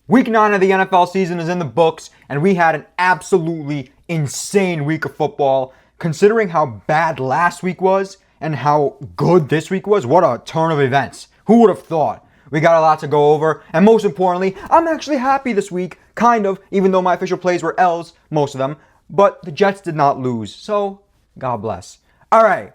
Week 9 of the NFL season is in the books, and we had an absolutely insane week of football. Considering how bad last week was and how good this week was, what a turn of events. Who would have thought? We got a lot to go over, and most importantly, I'm actually happy this week, kind of, even though my official plays were L's, most of them, but the Jets did not lose, so God bless. All right.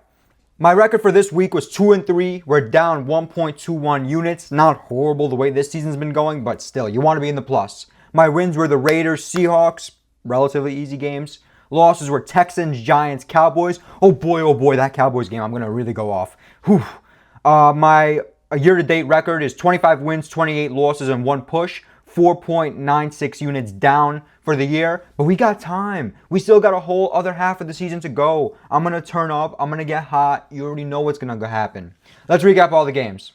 My record for this week was 2-3. We're down 1.21 units. Not horrible the way this season's been going, but still, you want to be in the plus. My wins were the Raiders, Seahawks, relatively easy games. Losses were Texans, Giants, Cowboys. Oh boy, that Cowboys game, I'm going to really go off. Whew. My year-to-date record is 25 wins, 28 losses, and 1 push. 4.96 units down for the year, but we got time. We still got a whole other half of the season to go. I'm going to turn up. I'm going to get hot. You already know what's going to happen. Let's recap all the games.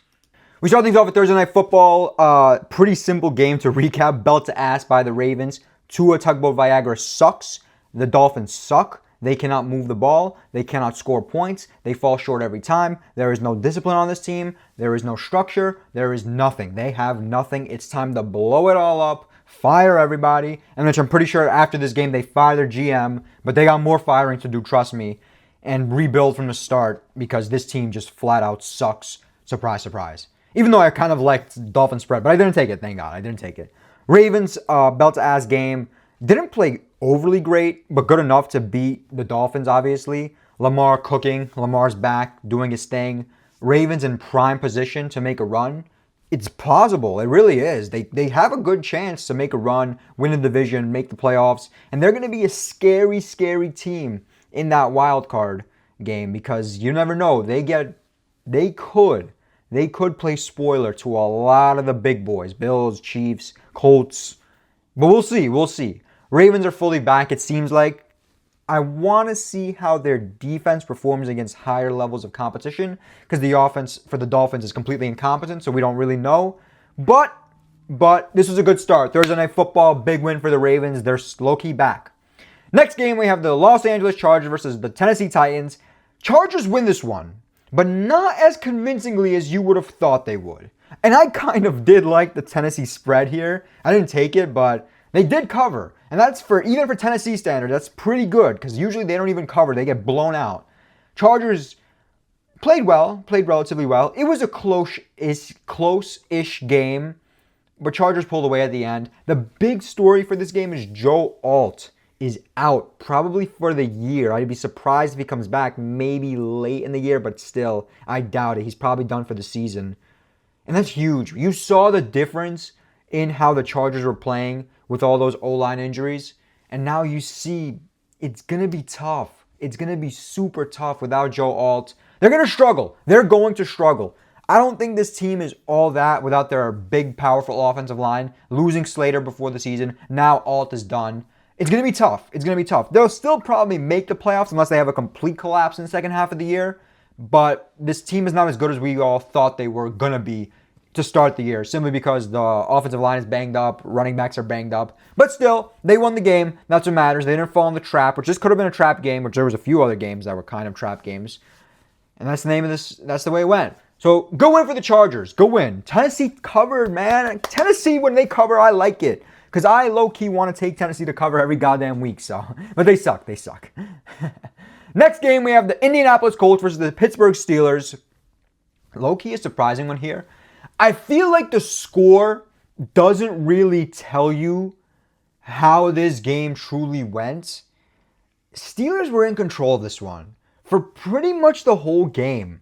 We start things off with Thursday Night Football. Pretty simple game to recap. Belt to ass by the Ravens. Tua Tugboat Viagra sucks. The Dolphins suck. They cannot move the ball. They cannot score points. They fall short every time. There is no discipline on this team. There is no structure. There is nothing. They have nothing. It's time to blow it all up, fire everybody, and which I'm pretty sure after this game they fire their GM, but they got more firing to do, trust me, and rebuild from the start because this team just flat out sucks. Surprise, surprise. Even though I kind of liked Dolphin spread, but I didn't take it, thank God. I didn't take it. Ravens, belt to ass game. Didn't play overly great, but good enough to beat the Dolphins, obviously. Lamar cooking. Lamar's back, doing his thing. Ravens in prime position to make a run. It's plausible. It really is. They have a good chance to make a run, win the division, make the playoffs. And they're going to be a scary, scary team in that wild card game because you never know. They could play spoiler to a lot of the big boys. Bills, Chiefs, Colts. But we'll see. Ravens are fully back, it seems like. I want to see how their defense performs against higher levels of competition because the offense for the Dolphins is completely incompetent, so we don't really know. But this was a good start. Thursday Night Football, big win for the Ravens. They're low-key back. Next game, we have the Los Angeles Chargers versus the Tennessee Titans. Chargers win this one, but not as convincingly as you would have thought they would. And I kind of did like the Tennessee spread here. I didn't take it, but they did cover. And that's even for Tennessee standards, that's pretty good because usually they don't even cover. They get blown out. Chargers played relatively well. It was a close-ish game, but Chargers pulled away at the end. The big story for this game is Joe Alt is out probably for the year. I'd be surprised if he comes back maybe late in the year, but still, I doubt it. He's probably done for the season. And that's huge. You saw the difference in how the Chargers were playing with all those O-line injuries. And now you see it's going to be tough. It's going to be super tough without Joe Alt. They're going to struggle. They're going to struggle. I don't think this team is all that without their big, powerful offensive line. Losing Slater before the season. Now Alt is done. It's going to be tough. It's going to be tough. They'll still probably make the playoffs unless they have a complete collapse in the second half of the year. But this team is not as good as we all thought they were going to be to start the year, simply because the offensive line is banged up, running backs are banged up. But still, they won the game. That's what matters. They didn't fall in the trap, which this could have been a trap game, which there was a few other games that were kind of trap games. And that's the name of this. That's the way it went. So go win for the Chargers. Go win. Tennessee covered, man. Tennessee, when they cover, I like it. Because I low-key want to take Tennessee to cover every goddamn week. But they suck. They suck. Next game, we have the Indianapolis Colts versus the Pittsburgh Steelers. Low-key a surprising one here. I feel like the score doesn't really tell you how this game truly went. Steelers were in control of this one for pretty much the whole game.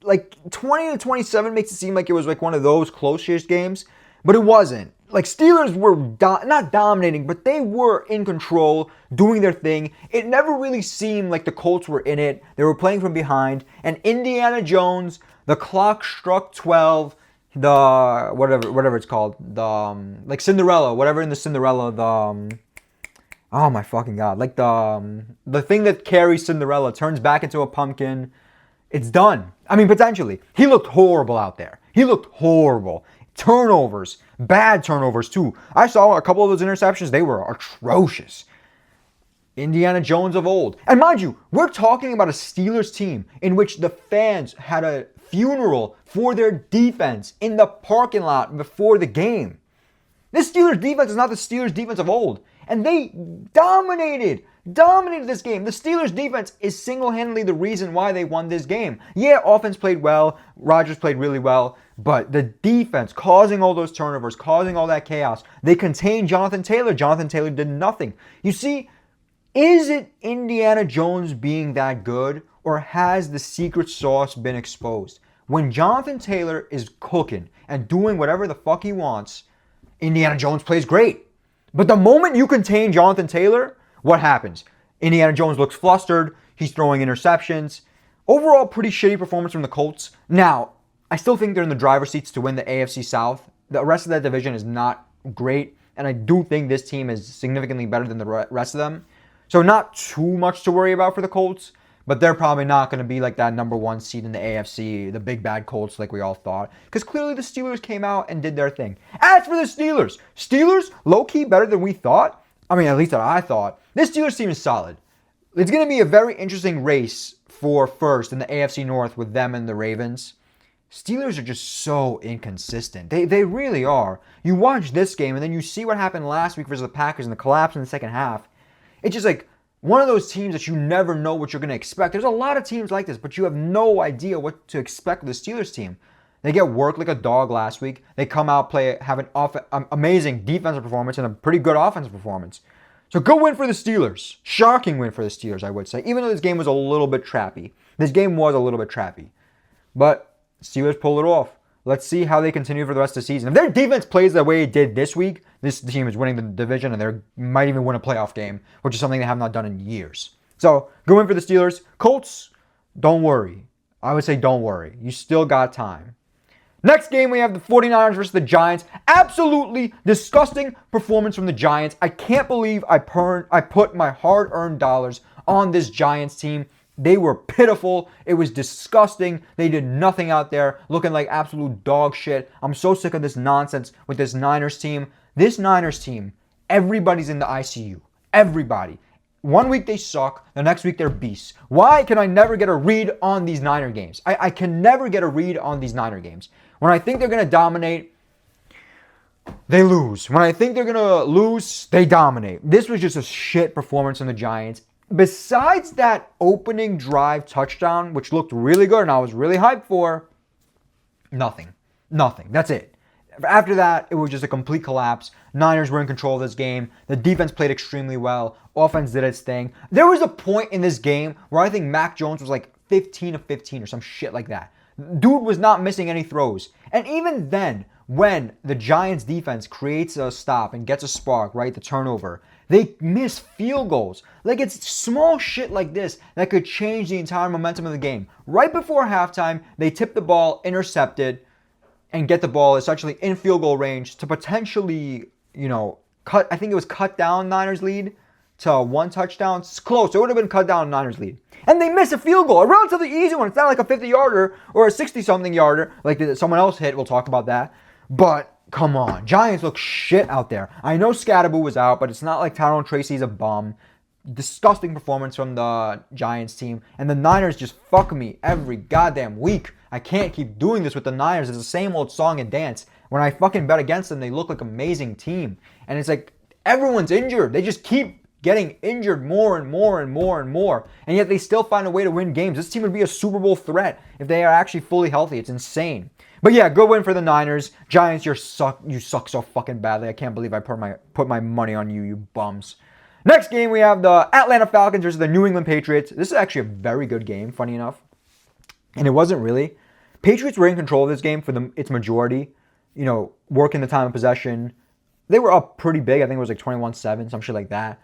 Like 20-27 makes it seem like it was like one of those close-ish games, but it wasn't. Like Steelers were not dominating, but they were in control, doing their thing. It never really seemed like the Colts were in it. They were playing from behind, and Indiana Jones, the clock struck 12. The whatever it's called, the like Cinderella, whatever in the Cinderella, oh my fucking god, like the thing that carries Cinderella turns back into a pumpkin. It's done. I mean, potentially. He looked horrible out there. He looked horrible. Turnovers, bad turnovers too. I saw a couple of those interceptions. They were atrocious. Indiana Jones of old. And mind you, we're talking about a Steelers team in which the fans had a funeral for their defense in the parking lot before the game. This Steelers defense is not the Steelers defense of old. And they dominated this game. The Steelers defense is single-handedly the reason why they won this game. Yeah, offense played well. Rodgers played really well. But the defense, causing all those turnovers, causing all that chaos, they contained Jonathan Taylor. Jonathan Taylor did nothing. You see, is it Indiana Jones being that good, or has the secret sauce been exposed? When Jonathan Taylor is cooking and doing whatever the fuck he wants, Indiana Jones plays great. But the moment you contain Jonathan Taylor, what happens? Indiana Jones looks flustered. He's throwing interceptions. Overall, pretty shitty performance from the Colts. Now, I still think they're in the driver's seats to win the AFC South. The rest of that division is not great, and I do think this team is significantly better than the rest of them. So not too much to worry about for the Colts, but they're probably not going to be like that number one seed in the AFC, the big bad Colts like we all thought, because clearly the Steelers came out and did their thing. As for the Steelers, low-key better than we thought. I mean, at least that I thought. This Steelers team is solid. It's going to be a very interesting race for first in the AFC North with them and the Ravens. Steelers are just so inconsistent. They really are. You watch this game and then you see what happened last week versus the Packers and the collapse in the second half. It's just like one of those teams that you never know what you're going to expect. There's a lot of teams like this, but you have no idea what to expect with the Steelers team. They get worked like a dog last week. They come out, have an amazing defensive performance and a pretty good offensive performance. So good win for the Steelers. Shocking win for the Steelers, I would say. Even though this game was a little bit trappy. But Steelers pulled it off. Let's see how they continue for the rest of the season. If their defense plays the way it did this week, this team is winning the division and they might even win a playoff game, which is something they have not done in years. So, good win for the Steelers. Colts, don't worry. I would say don't worry. You still got time. Next game, we have the 49ers versus the Giants. Absolutely disgusting performance from the Giants. I can't believe I put my hard-earned dollars on this Giants team. They were pitiful. It was disgusting. They did nothing out there, looking like absolute dog shit. I'm so sick of this nonsense with this Niners team. This Niners team, everybody's in the ICU. Everybody. One week they suck. The next week they're beasts. Why can I never get a read on these Niner games? I can never get a read on these Niner games. When I think they're going to dominate, they lose. When I think they're going to lose, they dominate. This was just a shit performance from the Giants. Besides that opening drive touchdown, which looked really good and I was really hyped for, nothing. That's it. After that, it was just a complete collapse. Niners were in control of this game. The defense played extremely well. Offense did its thing. There was a point in this game where I think Mac Jones was like 15 of 15 or some shit like that. Dude was not missing any throws. And even then, when the Giants defense creates a stop and gets a spark, right, the turnover, they miss field goals. Like, it's small shit like this that could change the entire momentum of the game. Right before halftime, they tip the ball, intercept it, and get the ball essentially in field goal range to potentially, cut down Niners lead to one touchdown. It's close. It would have been cut down Niners lead. And they miss a field goal, a relatively easy one. It's not like a 50-yarder or a 60-something yarder like someone else hit. We'll talk about that. But come on. Giants look shit out there. I know Scatterboo was out, but it's not like Tyrone Tracy's a bum. Disgusting performance from the Giants team. And the Niners just fuck me every goddamn week. I can't keep doing this with the Niners. It's the same old song and dance. When I fucking bet against them, they look like an amazing team. And it's like everyone's injured. They just keep getting injured more and more and more and more. And yet they still find a way to win games. This team would be a Super Bowl threat if they are actually fully healthy. It's insane. But yeah, good win for the Niners. Giants, you suck so fucking badly. I can't believe I put my money on you, you bums. Next game, we have the Atlanta Falcons versus the New England Patriots. This is actually a very good game, funny enough. And it wasn't really. Patriots were in control of this game for its majority. Working the time of possession. They were up pretty big. I think it was like 21-7, some shit like that.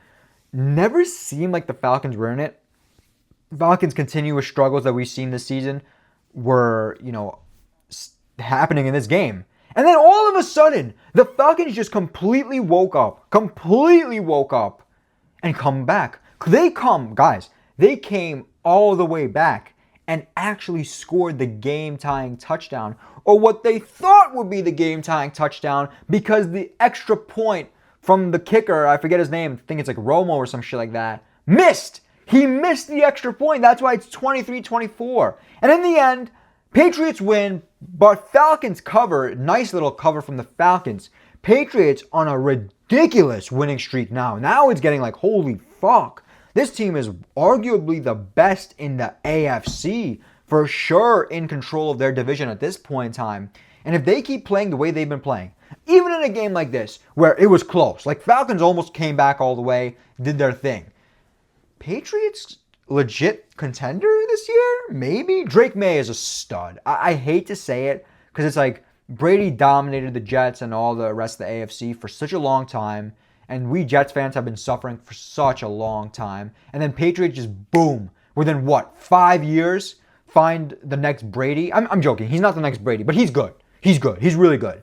Never seemed like the Falcons were in it. Falcons' continuous struggles that we've seen this season were, happening in this game. And then all of a sudden, the Falcons just completely woke up and come back. They came all the way back and actually scored the game-tying touchdown, or what they thought would be the game-tying touchdown, because the extra point from the kicker, I forget his name, I think it's like Romo or some shit like that, missed. He missed the extra point. That's why it's 23-24. And in the end, Patriots win, but Falcons cover. Nice little cover from the Falcons. Patriots on a ridiculous winning streak now. Now it's getting like, holy fuck. This team is arguably the best in the AFC, for sure in control of their division at this point in time. And if they keep playing the way they've been playing, even in a game like this, where it was close, like Falcons almost came back all the way, did their thing. Patriots legit contender this year? Maybe? Drake May is a stud. I hate to say it, because it's like Brady dominated the Jets and all the rest of the AFC for such a long time. And we Jets fans have been suffering for such a long time. And then Patriots just boom, within what, 5 years, find the next Brady? I'm joking. He's not the next Brady, but he's good. He's good. He's really good.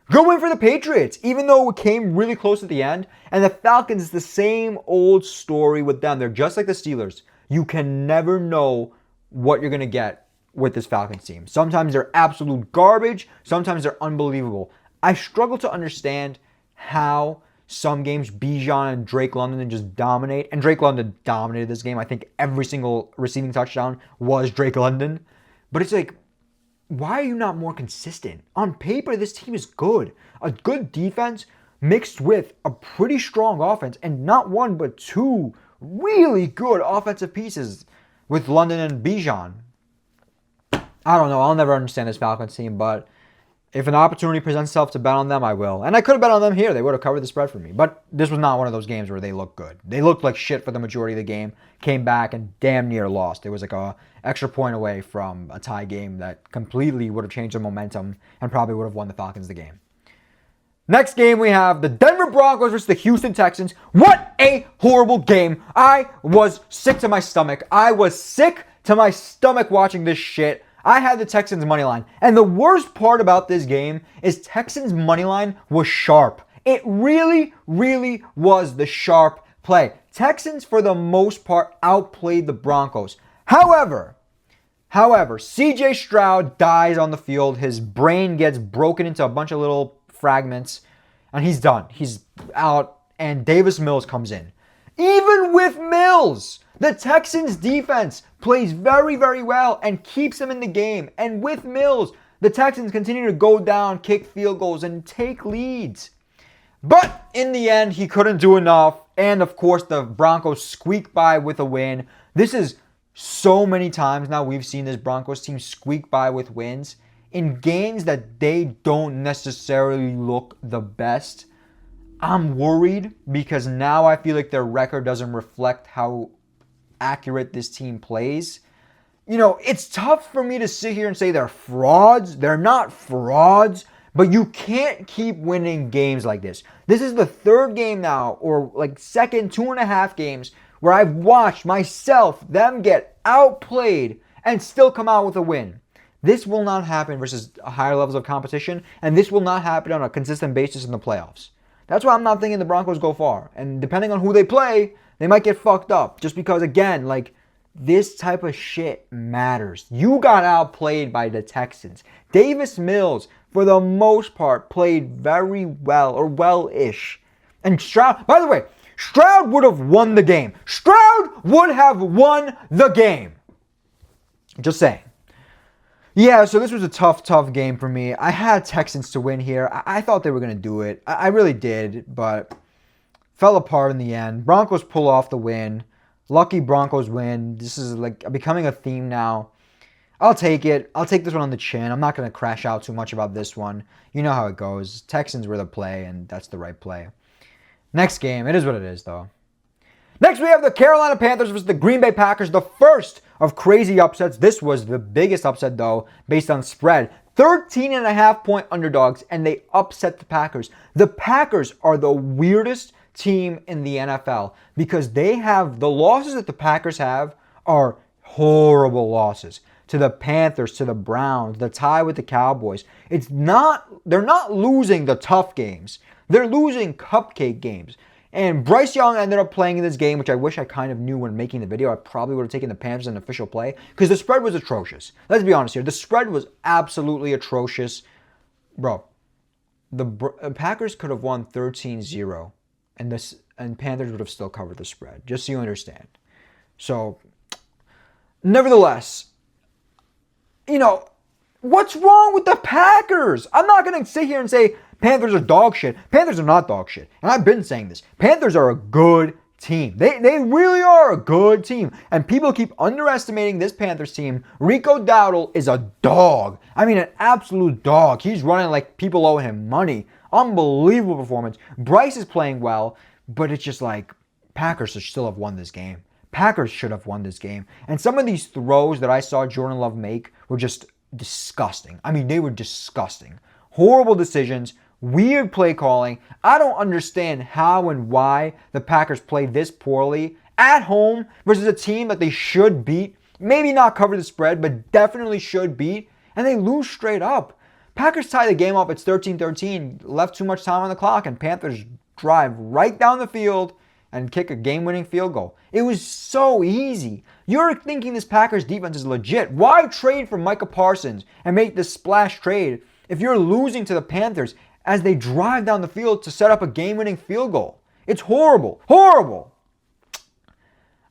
Good win for the Patriots, even though it came really close at the end. And the Falcons is the same old story with them. They're just like the Steelers. You can never know what you're going to get with this Falcons team. Sometimes they're absolute garbage. Sometimes they're unbelievable. I struggle to understand how some games Bijan and Drake London just dominate. And Drake London dominated this game. I think every single receiving touchdown was Drake London. But it's like, why are you not more consistent? On paper, this team is good. A good defense mixed with a pretty strong offense, and not one but two really good offensive pieces with London and Bijan. I don't know. I'll never understand this Falcons team, but if an opportunity presents itself to bet on them, I will. And I could have bet on them here. They would have covered the spread for me. But this was not one of those games where they looked good. They looked like shit for the majority of the game, came back and damn near lost. It was like a extra point away from a tie game that completely would have changed the momentum and probably would have won the Falcons the game. Next game we have the Denver Broncos versus the Houston Texans. What a horrible game. I was sick to my stomach. I was sick to my stomach watching this shit. I had the Texans money line. And the worst part about this game is Texans money line was sharp. It really, really was the sharp play. Texans, for the most part, outplayed the Broncos. However, CJ Stroud dies on the field. His brain gets broken into a bunch of little fragments, and he's done. He's out, and Davis Mills comes in. Even with Mills, the Texans defense plays very, very well and keeps him in the game. And with Mills, the Texans continue to go down, kick field goals, and take leads. But in the end, he couldn't do enough. And of course, the Broncos squeak by with a win. This is so many times now we've seen this Broncos team squeak by with wins in games that they don't necessarily look the best. I'm worried because now I feel like their record doesn't reflect how accurate this team plays. You know, it's tough for me to sit here and say they're frauds. They're not frauds, but you can't keep winning games like this. This is the third game now, or like second 2.5 games, where I've watched them get outplayed and still come out with a win. This will not happen versus higher levels of competition, and this will not happen on a consistent basis in the playoffs. That's why I'm not thinking the Broncos go far. And depending on who they play, they might get fucked up. Just because, again, like, this type of shit matters. You got outplayed by the Texans. Davis Mills, for the most part, played very well, or well-ish. And Stroud, by the way, Stroud would have won the game. Stroud would have won the game. Just saying. Yeah, so this was a tough game for me. I had Texans to win here. I thought they were going to do it. I really did, but fell apart in the end. Broncos pull off the win. Lucky Broncos win. This is like becoming a theme now. I'll take it. I'll take this one on the chin. I'm not going to crash out too much about this one. You know how it goes. Texans were the play, and that's the right play. Next game. It is what it is, though. Next, we have the Carolina Panthers versus the Green Bay Packers. The first of crazy upsets. This was the biggest upset, though, based on spread. 13.5-point underdogs, and they upset the Packers. The Packers are the weirdest team in the NFL because they have, the losses that the Packers have are horrible losses. To the Panthers, to the Browns, the tie with the Cowboys. They're not losing the tough games. They're losing cupcake games. And Bryce Young ended up playing in this game, which I wish I kind of knew when making the video. I probably would have taken the Panthers as an official play because the spread was atrocious. Let's be honest here. The spread was absolutely atrocious. Bro, the Packers could have won 13-0 and Panthers would have still covered the spread, just so you understand. So, nevertheless, you know, what's wrong with the Packers? I'm not going to sit here and say Panthers are dog shit. Panthers are not dog shit. And I've been saying this. Panthers are a good team. They really are a good team. And people keep underestimating this Panthers team. Rico Dowdle is a dog. I mean, an absolute dog. He's running like people owe him money. Unbelievable performance. Bryce is playing well, but it's just like Packers should still have won this game. Packers should have won this game. And some of these throws that I saw Jordan Love make were just disgusting. I mean, they were disgusting. Horrible decisions. Weird play calling. I don't understand how and why the Packers play this poorly at home versus a team that they should beat. Maybe not cover the spread, but definitely should beat. And they lose straight up. Packers tie the game up. It's 13-13. Left too much time on the clock, and Panthers drive right down the field and kick a game-winning field goal. It was so easy. You're thinking this Packers defense is legit. Why trade for Micah Parsons and make this splash trade if you're losing to the Panthers as they drive down the field to set up a game-winning field goal? It's horrible. Horrible.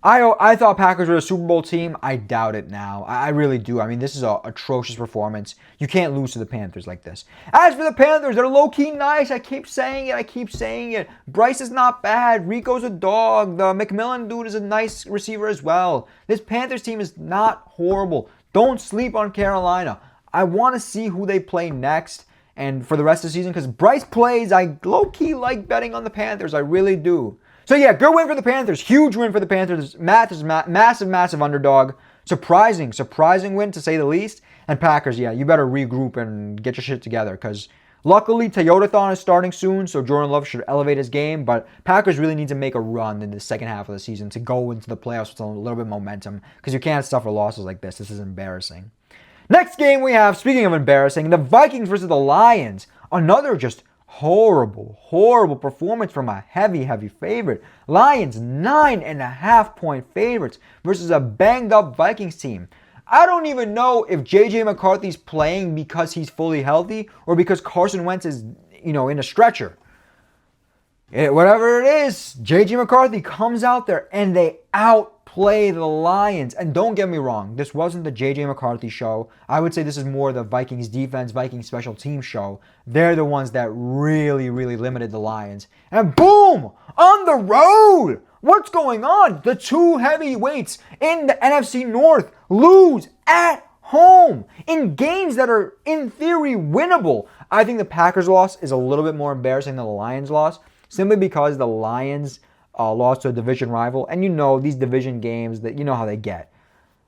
I thought Packers were a Super Bowl team. I doubt it now. I really do. I mean, this is an atrocious performance. You can't lose to the Panthers like this. As for the Panthers, they're low-key nice. I keep saying it. Bryce is not bad. Rico's a dog. The McMillan dude is a nice receiver as well. This Panthers team is not horrible. Don't sleep on Carolina. I want to see who they play next and for the rest of the season because Bryce plays. I low-key like betting on the Panthers. I really do. So yeah, good win for the Panthers. Huge win for the Panthers. Massive underdog. Surprising win to say the least. And Packers, yeah, you better regroup and get your shit together because luckily Toyotathon is starting soon, so Jordan Love should elevate his game. But Packers really need to make a run in the second half of the season to go into the playoffs with a little bit of momentum because you can't suffer losses like this. This is embarrassing. Next game we have, speaking of embarrassing, the Vikings versus the Lions. Another just horrible performance from a heavy favorite. Lions 9.5-point favorites versus a banged up Vikings team. I don't even know if J.J. McCarthy's playing because he's fully healthy or because Carson Wentz is, in a stretcher. Whatever it is, J.J. McCarthy comes out there and they outplay the Lions. And don't get me wrong, this wasn't the J.J. McCarthy show. I would say this is more the Vikings defense, Vikings special team show. They're the ones that really limited the Lions. And boom! On the road! What's going on? The two heavyweights in the NFC North lose at home in games that are, in theory, winnable. I think the Packers loss is a little bit more embarrassing than the Lions loss, simply because the Lions lost to a division rival. And these division games, that how they get.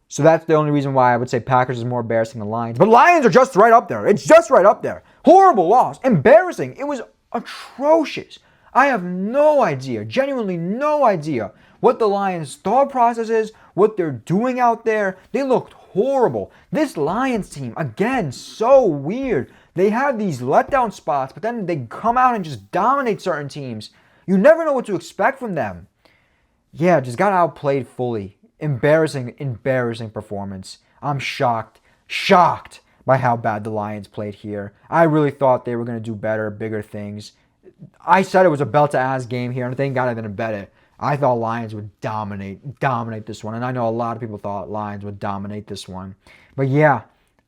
So that's the only reason why I would say Packers is more embarrassing than Lions. But Lions are just right up there. It's just right up there. Horrible loss. Embarrassing. It was atrocious. I have no idea, genuinely no idea what the Lions' thought process is, what they're doing out there. They looked horrible. This Lions team, again, so weird. They have these letdown spots, but then they come out and just dominate certain teams. You never know what to expect from them. Yeah, just got outplayed fully. Embarrassing performance. I'm shocked by how bad the Lions played here. I really thought they were going to do better, bigger things. I said it was a belt-to-ass game here, and thank God I didn't bet it. I thought Lions would dominate this one, and I know a lot of people thought Lions would dominate this one. But yeah,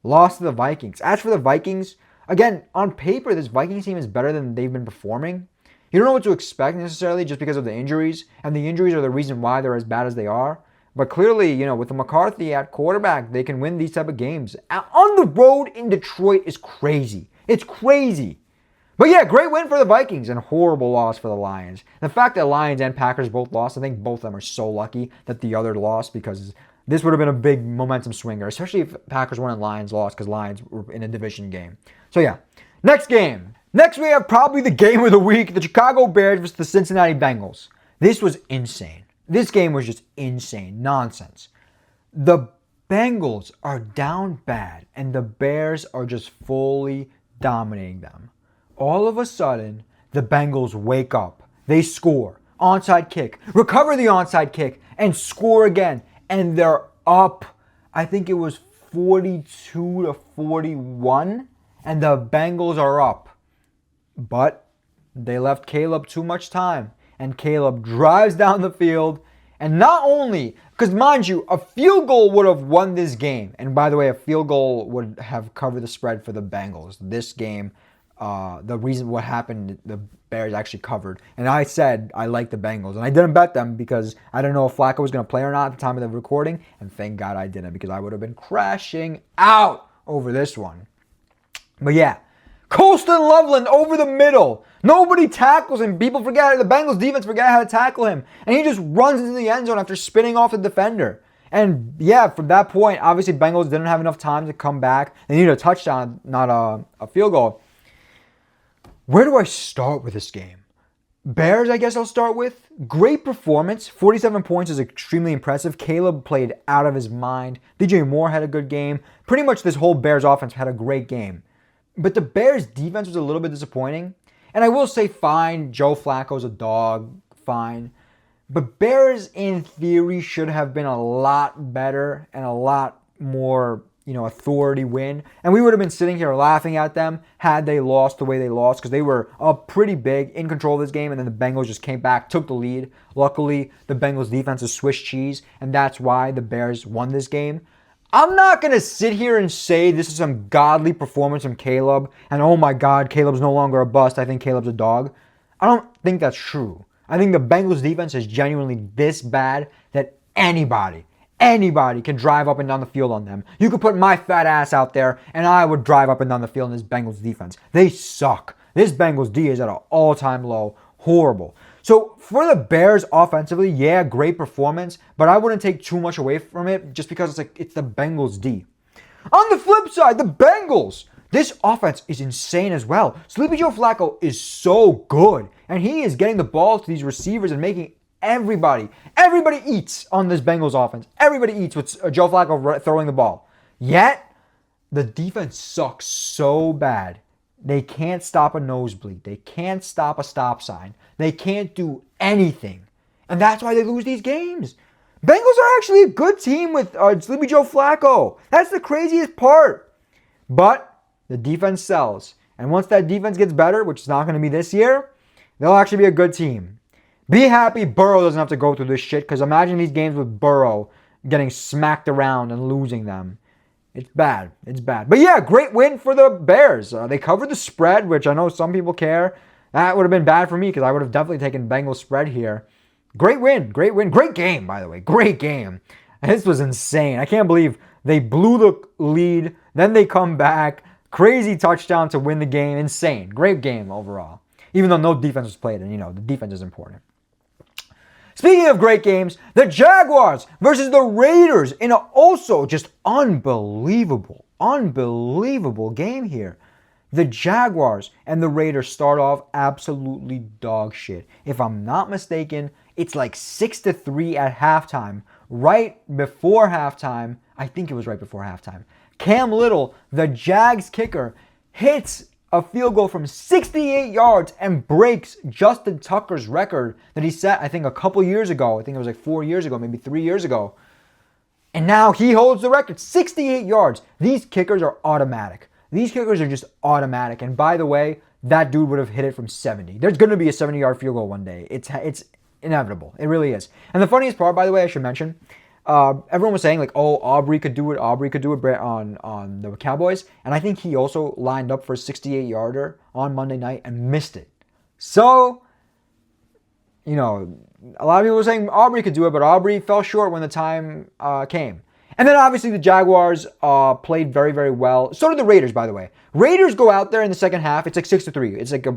lost to the Vikings. As for the Vikings, again, on paper, this Vikings team is better than they've been performing. You don't know what to expect necessarily just because of the injuries, and the injuries are the reason why they're as bad as they are. But clearly, with the McCarthy at quarterback, they can win these type of games. On the road in Detroit is crazy. It's crazy. But yeah, great win for the Vikings and horrible loss for the Lions. The fact that Lions and Packers both lost, I think both of them are so lucky that the other lost because this would have been a big momentum swinger, especially if Packers won and Lions lost because Lions were in a division game. So yeah, next game. Next we have probably the game of the week, the Chicago Bears versus the Cincinnati Bengals. This was insane. This game was just insane. Nonsense. The Bengals are down bad, and the Bears are just fully dominating them. All of a sudden, the Bengals wake up. They score. Onside kick. Recover the onside kick, and score again. And they're up. I think it was 42-41, and the Bengals are up. But they left Caleb too much time. And Caleb drives down the field. And not only, because mind you, a field goal would have won this game. And by the way, a field goal would have covered the spread for the Bengals. This game, the reason what happened, the Bears actually covered. And I said I like the Bengals. And I didn't bet them because I didn't know if Flacco was going to play or not at the time of the recording. And thank God I didn't, because I would have been crashing out over this one. But yeah, Colston Loveland over the middle. Nobody tackles him. People forget, the Bengals defense forget how to tackle him. And he just runs into the end zone after spinning off the defender. And yeah, from that point, obviously Bengals didn't have enough time to come back. They needed a touchdown, not a field goal. Where do I start with this game? Bears, I guess I'll start with. Great performance. 47 points is extremely impressive. Caleb played out of his mind. DJ Moore had a good game. Pretty much this whole Bears offense had a great game. But the Bears defense was a little bit disappointing. And I will say fine, Joe Flacco's a dog, fine. But Bears, in theory, should have been a lot better and a lot more, authority win. And we would have been sitting here laughing at them had they lost the way they lost, because they were up pretty big, in control of this game, and then the Bengals just came back, took the lead. Luckily, the Bengals defense is Swiss cheese, and that's why the Bears won this game. I'm not going to sit here and say this is some godly performance from Caleb, and oh my God, Caleb's no longer a bust, I think Caleb's a dog. I don't think that's true. I think the Bengals defense is genuinely this bad that anybody can drive up and down the field on them. You could put my fat ass out there and I would drive up and down the field in this Bengals defense. They suck. This Bengals D is at an all-time low. Horrible. So for the Bears offensively, yeah, great performance, but I wouldn't take too much away from it just because it's the Bengals D. On the flip side, the Bengals. This offense is insane as well. Sleepy Joe Flacco is so good, and he is getting the ball to these receivers and making everybody eats on this Bengals offense. Everybody eats with Joe Flacco throwing the ball. Yet, the defense sucks so bad. They can't stop a nosebleed. They can't stop a stop sign. They can't do anything. And that's why they lose these games. Bengals are actually a good team with Sleepy Joe Flacco. That's the craziest part. But the defense sells. And once that defense gets better, which is not going to be this year, they'll actually be a good team. Be happy Burrow doesn't have to go through this shit, because imagine these games with Burrow getting smacked around and losing them. It's bad. It's bad. But yeah, great win for the Bears. They covered the spread, which I know some people care. That would have been bad for me, because I would have definitely taken Bengals spread here. Great win. Great win. Great game, by the way. Great game. This was insane. I can't believe they blew the lead. Then they come back. Crazy touchdown to win the game. Insane. Great game overall. Even though no defense was played, and the defense is important. Speaking of great games, the Jaguars versus the Raiders in an also just unbelievable game here. The Jaguars and the Raiders start off absolutely dog shit. If I'm not mistaken, it's like 6-3 at halftime. Right before halftime, I think it was right before halftime, Cam Little, the Jags kicker, hits a field goal from 68 yards and breaks Justin Tucker's record that he set, I think, a couple years ago. I think it was like 4 years ago, maybe 3 years ago. And now he holds the record, 68 yards. These kickers are automatic. These kickers are just automatic. And by the way, that dude would have hit it from 70. There's going to be a 70-yard field goal one day. It's inevitable. It really is. And the funniest part, by the way, I should mention, everyone was saying like, oh, Aubrey could do it on the Cowboys. And I think he also lined up for a 68-yarder on Monday night and missed it. So, a lot of people were saying Aubrey could do it, but Aubrey fell short when the time came. And then obviously the Jaguars played very, very well. So did the Raiders, by the way. Raiders go out there in the second half. It's like 6-3. It's like a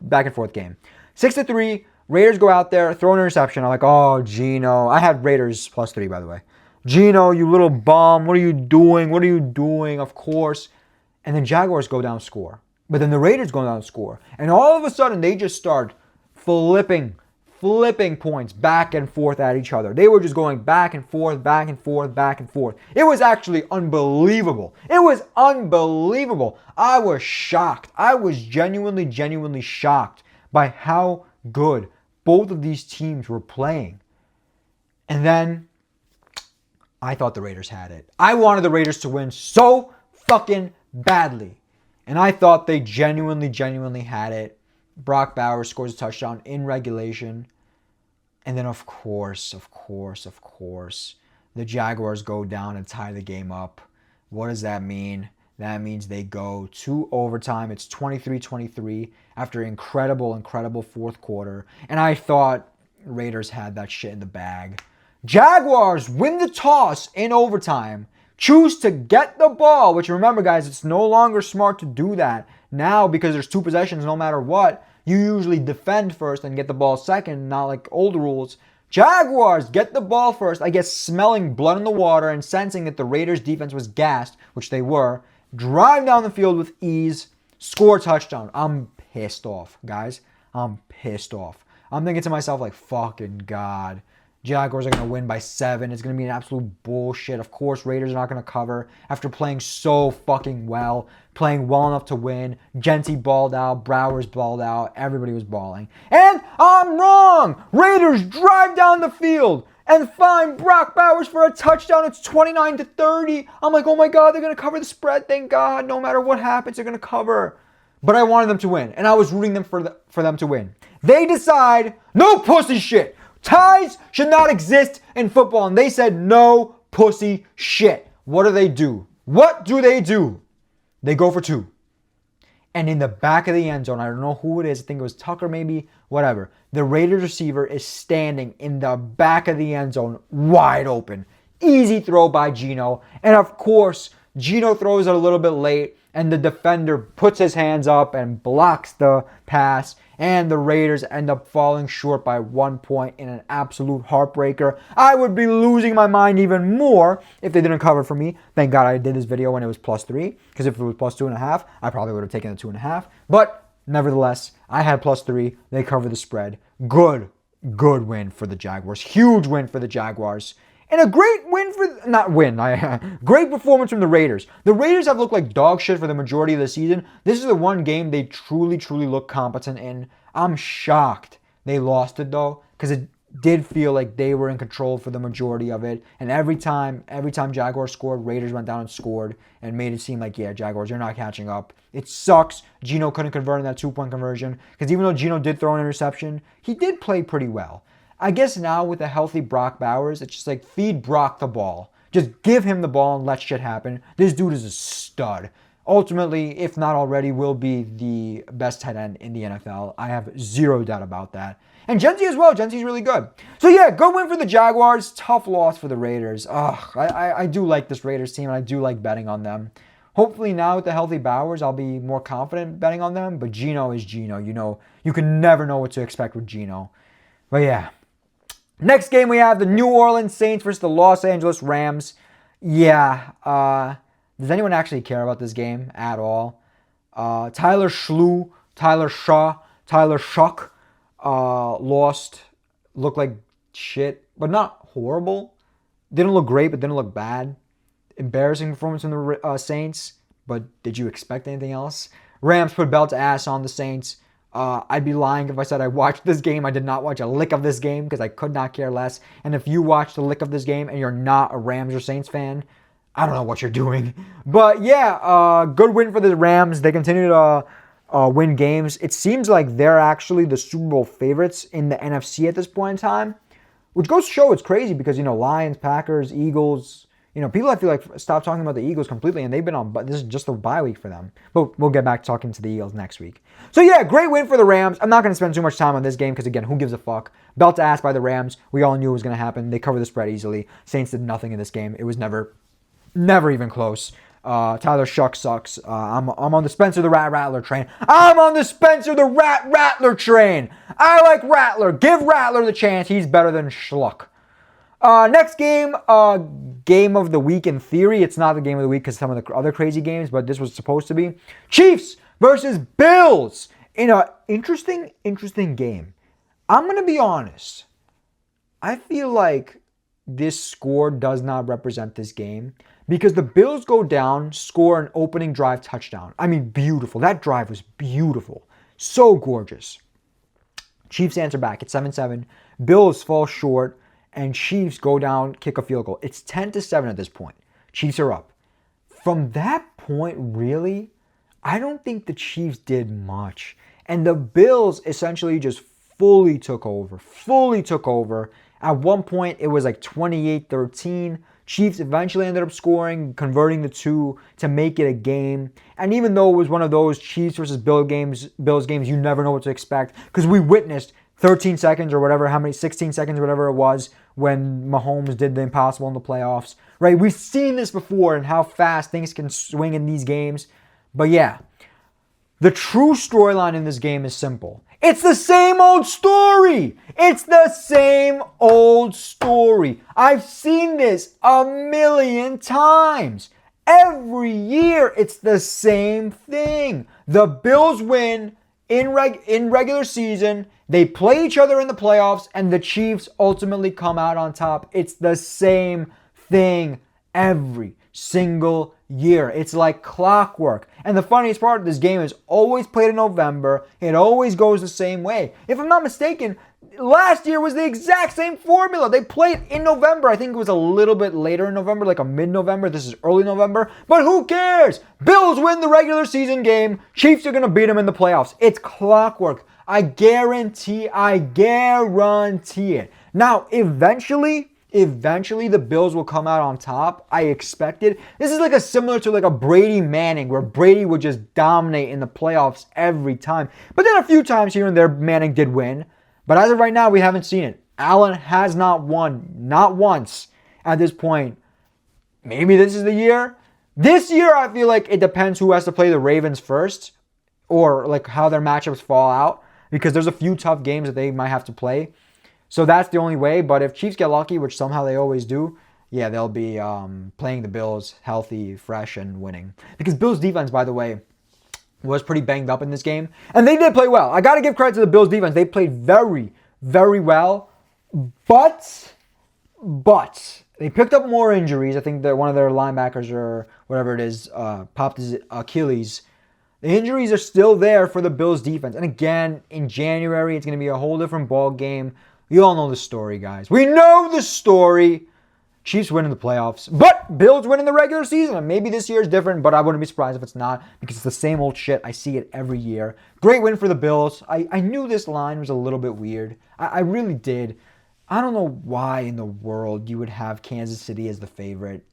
back and forth game. 6-3. Raiders go out there, throw an interception. I'm like, oh, Geno. I had Raiders +3, by the way. Geno, you little bum. What are you doing? What are you doing? Of course. And then Jaguars go down score. But then the Raiders go down score. And all of a sudden, they just start flipping points back and forth at each other. They were just going back and forth, back and forth, back and forth. It was actually unbelievable. It was unbelievable. I was shocked. I was genuinely shocked by how good both of these teams were playing. And then I thought the Raiders had it. I wanted the Raiders to win so fucking badly. And I thought they genuinely had it. Brock Bowers scores a touchdown in regulation. And then of course, the Jaguars go down and tie the game up. What does that mean? That means they go to overtime. It's 23-23 after an incredible fourth quarter. And I thought Raiders had that shit in the bag. Jaguars win the toss in overtime. Choose to get the ball, which remember, guys, it's no longer smart to do that. Now, because there's 2 possessions no matter what, you usually defend first and get the ball second, not like old rules. Jaguars get the ball first, I guess smelling blood in the water and sensing that the Raiders defense was gassed, which they were. Drive down the field with ease, score touchdown. I'm pissed off, guys. I'm pissed off. I'm thinking to myself like, fucking God. Jaguars are going to win by 7. It's going to be an absolute bullshit. Of course, Raiders are not going to cover after playing so fucking well. Playing well enough to win. Genty balled out. Browers balled out. Everybody was balling. And I'm wrong! Raiders drive down the field and find Brock Bowers for a touchdown. It's 29-30. I'm like, oh my God, they're going to cover the spread. Thank God. No matter what happens, they're going to cover. But I wanted them to win. And I was rooting them for them to win. They decide, no pussy shit. Ties should not exist in football. And they said, no pussy shit. What do? What do? They go for 2. And in the back of the end zone, I don't know who it is. I think it was Tucker maybe, whatever. The Raiders receiver is standing in the back of the end zone, wide open. Easy throw by Geno. And of course, Geno throws it a little bit late. And the defender puts his hands up and blocks the pass. And the Raiders end up falling short by 1 point in an absolute heartbreaker. I would be losing my mind even more if they didn't cover for me. Thank God I did this video when it was +3. Because if it was +2.5, I probably would have taken the 2.5. But nevertheless, I had +3. They cover the spread. Good win for the Jaguars. Huge win for the Jaguars. And a great great performance from the Raiders. The Raiders have looked like dog shit for the majority of the season. This is the one game they truly look competent in. I'm shocked they lost it though, because it did feel like they were in control for the majority of it. And every time Jaguars scored, Raiders went down and scored and made it seem like, yeah, Jaguars, you're not catching up. It sucks. Geno couldn't convert in that 2-point conversion, because even though Geno did throw an interception, he did play pretty well. I guess now with a healthy Brock Bowers, it's just like feed Brock the ball. Just give him the ball and let shit happen. This dude is a stud. Ultimately, if not already, will be the best tight end in the NFL. I have zero doubt about that. And Genty as well. Genty's really good. So yeah, good win for the Jaguars. Tough loss for the Raiders. I do like this Raiders team, and I do like betting on them. Hopefully now with the healthy Bowers, I'll be more confident betting on them. But Geno is Geno. You know, you can never know what to expect with Geno. But yeah. Next game, we have the New Orleans Saints versus the Los Angeles Rams. Yeah, does anyone actually care about this game at all? Tyler Schuck lost. Looked like shit, but not horrible. Didn't look great, but didn't look bad. Embarrassing performance from the Saints, but did you expect anything else? Rams put belt to ass on the Saints. I'd be lying if I said I watched this game. I did not watch a lick of this game because I could not care less. And if you watched a lick of this game and you're not a Rams or Saints fan, I don't know what you're doing. But yeah, good win for the Rams. They continue to win games. It seems like they're actually the Super Bowl favorites in the NFC at this point in time, which goes to show it's crazy because, you know, Lions, Packers, Eagles, you know, people I feel like stop talking about the Eagles completely, and they've been on, but this is just a bye week for them. But we'll get back to talking to the Eagles next week. So yeah, great win for the Rams. I'm not going to spend too much time on this game because, again, who gives a fuck? Belt to ass by the Rams. We all knew it was going to happen. They covered the spread easily. Saints did nothing in this game. It was never even close. Tyler Schuck sucks. I'm on the Spencer the Rat Rattler train. I'm on the Spencer the Rat Rattler train. I like Rattler. Give Rattler the chance. He's better than Schluck. Next game, game of the week in theory. It's not the game of the week because some of the other crazy games, but this was supposed to be. Chiefs versus Bills in an interesting game. I'm going to be honest. I feel like this score does not represent this game because the Bills go down, score an opening drive touchdown. I mean, beautiful. That drive was beautiful. So gorgeous. Chiefs answer back at 7-7. Bills fall short. And Chiefs go down, kick a field goal. It's 10-7 at this point. Chiefs are up. From that point, really, I don't think the Chiefs did much. And the Bills essentially just fully took over. At one point, it was like 28-13. Chiefs eventually ended up scoring, converting the two to make it a game. And even though it was one of those Chiefs versus Bills games you never know what to expect, because we witnessed 13 seconds or whatever, 16 seconds, whatever it was, when Mahomes did the impossible in the playoffs, right? We've seen this before and how fast things can swing in these games. But yeah, the true storyline in this game is simple. It's the same old story. It's the same old story. I've seen this a million times. Every year, it's the same thing. The Bills win in regular season. They play each other in the playoffs, and the Chiefs ultimately come out on top. It's the same thing every single year. It's like clockwork. And the funniest part of this game is always played in November. It always goes the same way. If I'm not mistaken, last year was the exact same formula. They played in November. I think it was a little bit later in November, like a mid-November. This is early November. But who cares? Bills win the regular season game. Chiefs are going to beat them in the playoffs. It's clockwork. I guarantee it. Now, eventually the Bills will come out on top. I expect it. This is like a similar to like a Brady Manning, where Brady would just dominate in the playoffs every time. But then a few times here and there, Manning did win. But as of right now, we haven't seen it. Allen has not won, not once at this point. Maybe this is the year. This year, I feel like it depends who has to play the Ravens first, or like how their matchups fall out, because there's a few tough games that they might have to play. So that's the only way. But if Chiefs get lucky, which somehow they always do, yeah, they'll be playing the Bills healthy, fresh, and winning. Because Bills defense, by the way, was pretty banged up in this game. And they did play well. I got to give credit to the Bills defense. They played very, very well. But they picked up more injuries. I think that one of their linebackers or whatever it is popped his Achilles. The injuries are still there for the Bills defense. And again, in January, it's going to be a whole different ball game. You all know the story, guys. We know the story. Chiefs win in the playoffs, but Bills win in the regular season. And maybe this year is different, but I wouldn't be surprised if it's not, because it's the same old shit. I see it every year. Great win for the Bills. I knew this line was a little bit weird. I really did. I don't know why in the world you would have Kansas City as the favorite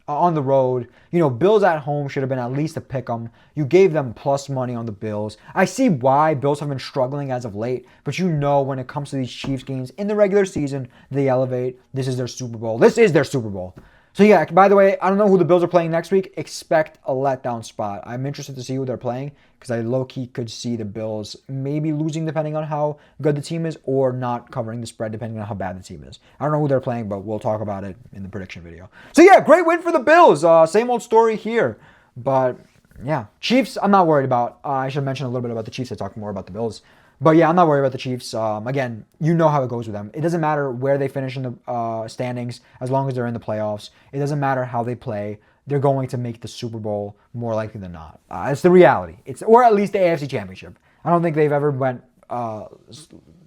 on the road. You know, Bills at home should have been at least a pick 'em. You gave them plus money on the Bills. I see why Bills have been struggling as of late, but you know when it comes to these Chiefs games in the regular season, they elevate. This is their Super Bowl. This is their Super Bowl. So yeah, by the way, I don't know who the Bills are playing next week. Expect a letdown spot. I'm interested to see who they're playing, because I low-key could see the Bills maybe losing depending on how good the team is, or not covering the spread depending on how bad the team is. I don't know who they're playing, but we'll talk about it in the prediction video. So yeah, great win for the Bills. Same old story here. But yeah, Chiefs, I'm not worried about. I should mention a little bit about the Chiefs. I talk more about the Bills. But yeah, I'm not worried about the Chiefs. Again, you know how it goes with them. It doesn't matter where they finish in the standings as long as they're in the playoffs. It doesn't matter how they play. They're going to make the Super Bowl more likely than not. It's the reality. Or at least the AFC Championship. I don't think they've ever went.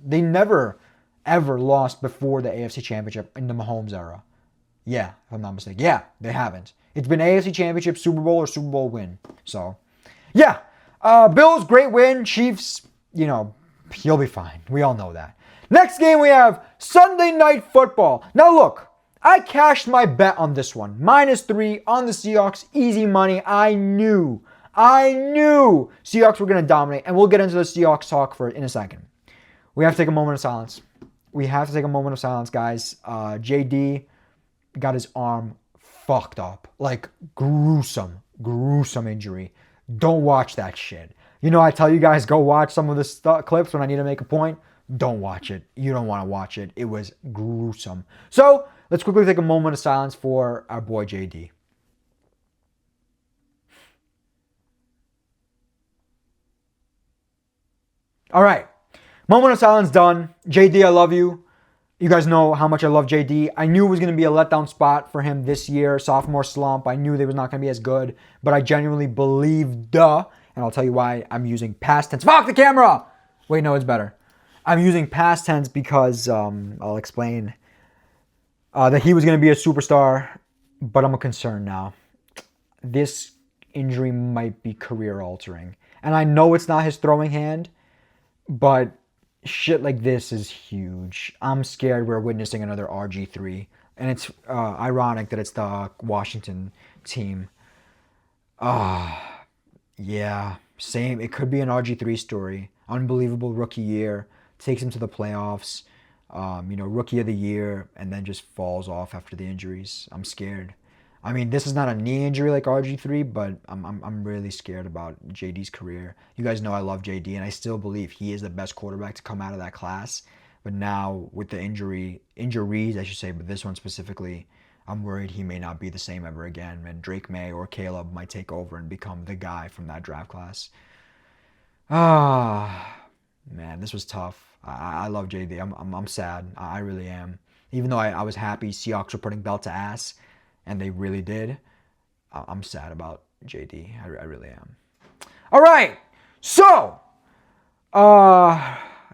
They never ever lost before the AFC Championship in the Mahomes era. Yeah, if I'm not mistaken. Yeah, they haven't. It's been AFC Championship, Super Bowl, or Super Bowl win. So, yeah, Bills, great win. Chiefs, you know, you'll be fine. We all know that. Next game we have Sunday Night Football. Now look, I cashed my bet on this one. -3 on the Seahawks. Easy money. I knew Seahawks were going to dominate. And we'll get into the Seahawks talk in a second. We have to take a moment of silence. Guys. JD got his arm fucked up. Like, gruesome injury. Don't watch that shit. You know, I tell you guys, go watch some of the clips when I need to make a point. Don't watch it. You don't want to watch it. It was gruesome. So, let's quickly take a moment of silence for our boy JD. All right. Moment of silence done. JD, I love you. You guys know how much I love JD. I knew it was going to be a letdown spot for him this year. Sophomore slump. I knew they was not going to be as good. But I genuinely believed and I'll tell you why I'm using past tense. Fuck the camera! Wait, no, it's better. I'm using past tense because I'll explain that he was going to be a superstar, but I'm concerned now. This injury might be career altering. And I know it's not his throwing hand, but shit like this is huge. I'm scared we're witnessing another RG3. And it's ironic that it's the Washington team. Yeah, same. It could be an RG3 story. Unbelievable rookie year. Takes him to the playoffs. Rookie of the year, and then just falls off after the injuries. I'm scared. I mean, this is not a knee injury like RG3, but I'm really scared about JD's career. You guys know I love JD, and I still believe he is the best quarterback to come out of that class. But now with the injuries, I should say, but this one specifically, I'm worried he may not be the same ever again, and Drake May or Caleb might take over and become the guy from that draft class. Man, this was tough. I love JD. I'm sad. I really am. Even though I was happy Seahawks were putting belt to ass, and they really did, I'm sad about JD. I really am. All right. So,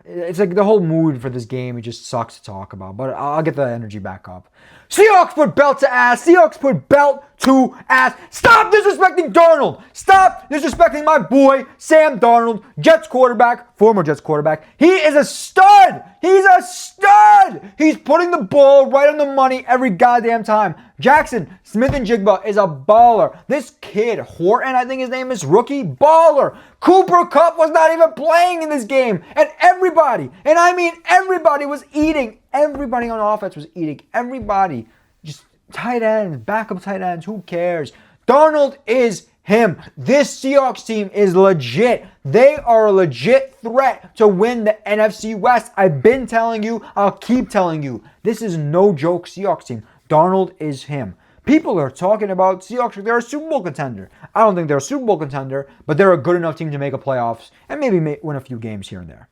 it's like the whole mood for this game. It just sucks to talk about, but I'll get the energy back up. Seahawks put belt to ass. Seahawks put belt to ass. Stop disrespecting Darnold. Stop disrespecting my boy, Sam Darnold, Jets quarterback, former Jets quarterback. He is a stud. He's a stud. He's putting the ball right on the money every goddamn time. Jackson Smith-Njigba is a baller. This kid, Horton, I think his name is, rookie, baller. Cooper Kupp was not even playing in this game. And everybody, and I mean everybody, was eating. Everybody on offense was eating. Everybody. Just tight ends, backup tight ends, who cares? Darnold is him. This Seahawks team is legit. They are a legit threat to win the NFC West. I've been telling you. I'll keep telling you. This is no joke Seahawks team. Darnold is him. People are talking about Seahawks. They're a Super Bowl contender. I don't think they're a Super Bowl contender, but they're a good enough team to make a playoffs and maybe win a few games here and there.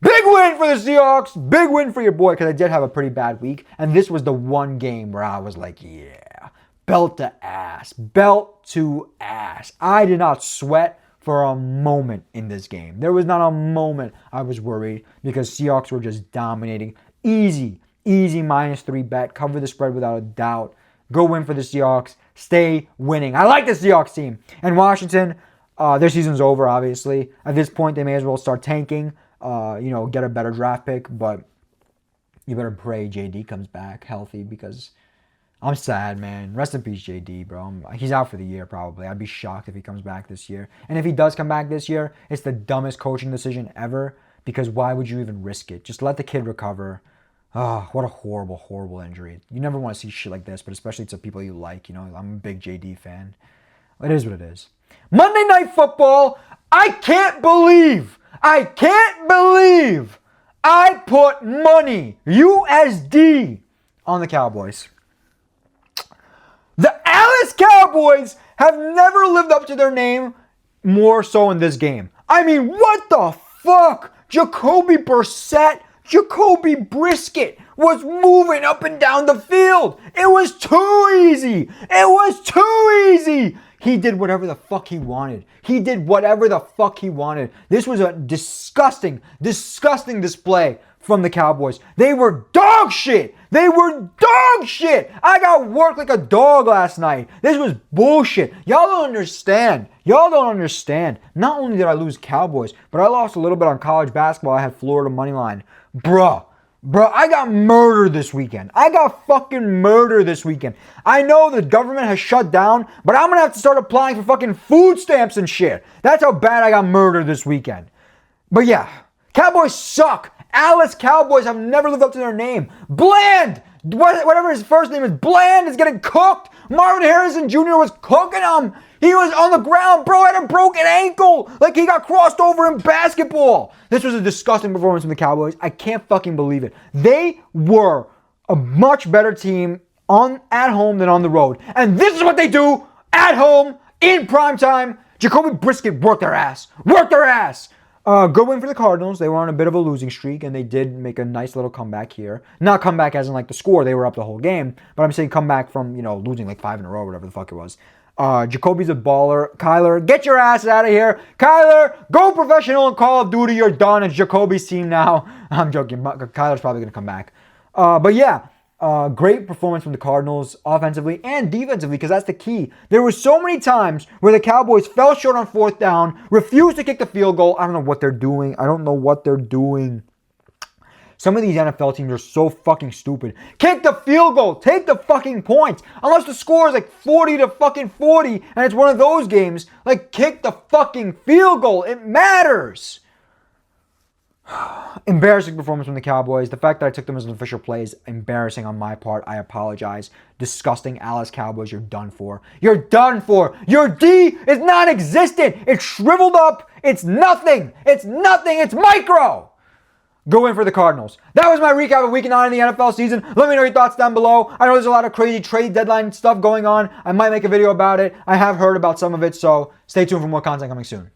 Big win for the Seahawks. Big win for your boy, because I did have a pretty bad week. And this was the one game where I was like, yeah, belt to ass. Belt to ass. I did not sweat for a moment in this game. There was not a moment I was worried, because Seahawks were just dominating. Easy -3 bet. Cover the spread without a doubt. Go win for the Seahawks. Stay winning. I like the Seahawks team. And Washington, their season's over, obviously. At this point, they may as well start tanking. Get a better draft pick, but you better pray JD comes back healthy, because I'm sad, man. Rest in peace, JD, bro. He's out for the year, probably. I'd be shocked if he comes back this year. And if he does come back this year, it's the dumbest coaching decision ever, because why would you even risk it? Just let the kid recover. Oh, what a horrible, horrible injury. You never want to see shit like this, but especially to people you like. I'm a big JD fan. It is what it is. Monday Night Football. I can't believe I put money, USD, on the Cowboys. The Dallas Cowboys have never lived up to their name more so in this game. I mean, what the fuck? Jacoby Brisket was moving up and down the field. It was too easy. He did whatever the fuck he wanted. This was a disgusting display from the Cowboys. They were dog shit. I got worked like a dog last night. This was bullshit. Y'all don't understand. Not only did I lose Cowboys, but I lost a little bit on college basketball. I had Florida money line. Bruh, I got murdered this weekend. I know the government has shut down, but I'm going to have to start applying for fucking food stamps and shit. That's how bad I got murdered this weekend. But yeah, Cowboys suck. Dallas Cowboys have never lived up to their name. Bland, whatever his first name is, Bland is getting cooked. Marvin Harrison Jr. was cooking him. He was on the ground. Bro had a broken ankle. Like he got crossed over in basketball. This was a disgusting performance from the Cowboys. I can't fucking believe it. They were a much better team at home than on the road. And this is what they do at home in primetime. Jacoby Brisket worked their ass. Good win for the Cardinals. They were on a bit of a losing streak, and they did make a nice little comeback here. Not comeback as in like the score. They were up the whole game. But I'm saying comeback from, losing like 5 in a row, whatever the fuck it was. Jacoby's a baller. Kyler, get your ass out of here. Kyler, go professional in Call of Duty. You're done. It's Jacoby's team now. I'm joking. Kyler's probably going to come back. But yeah, great performance from the Cardinals offensively and defensively, because that's the key. There were so many times where the Cowboys fell short on 4th down, refused to kick the field goal. I don't know what they're doing. Some of these NFL teams are so fucking stupid. Kick the field goal. Take the fucking points. Unless the score is like 40 to fucking 40 and it's one of those games, like kick the fucking field goal. It matters. Embarrassing performance from the Cowboys. The fact that I took them as an official play is embarrassing on my part. I apologize. Disgusting. Alice Cowboys, you're done for. You're done for. Your D is non-existent. It's shriveled up. It's nothing. It's nothing. It's micro. Go in for the Cardinals. That was my recap of Week 9 in the NFL season. Let me know your thoughts down below. I know there's a lot of crazy trade deadline stuff going on. I might make a video about it. I have heard about some of it, so stay tuned for more content coming soon.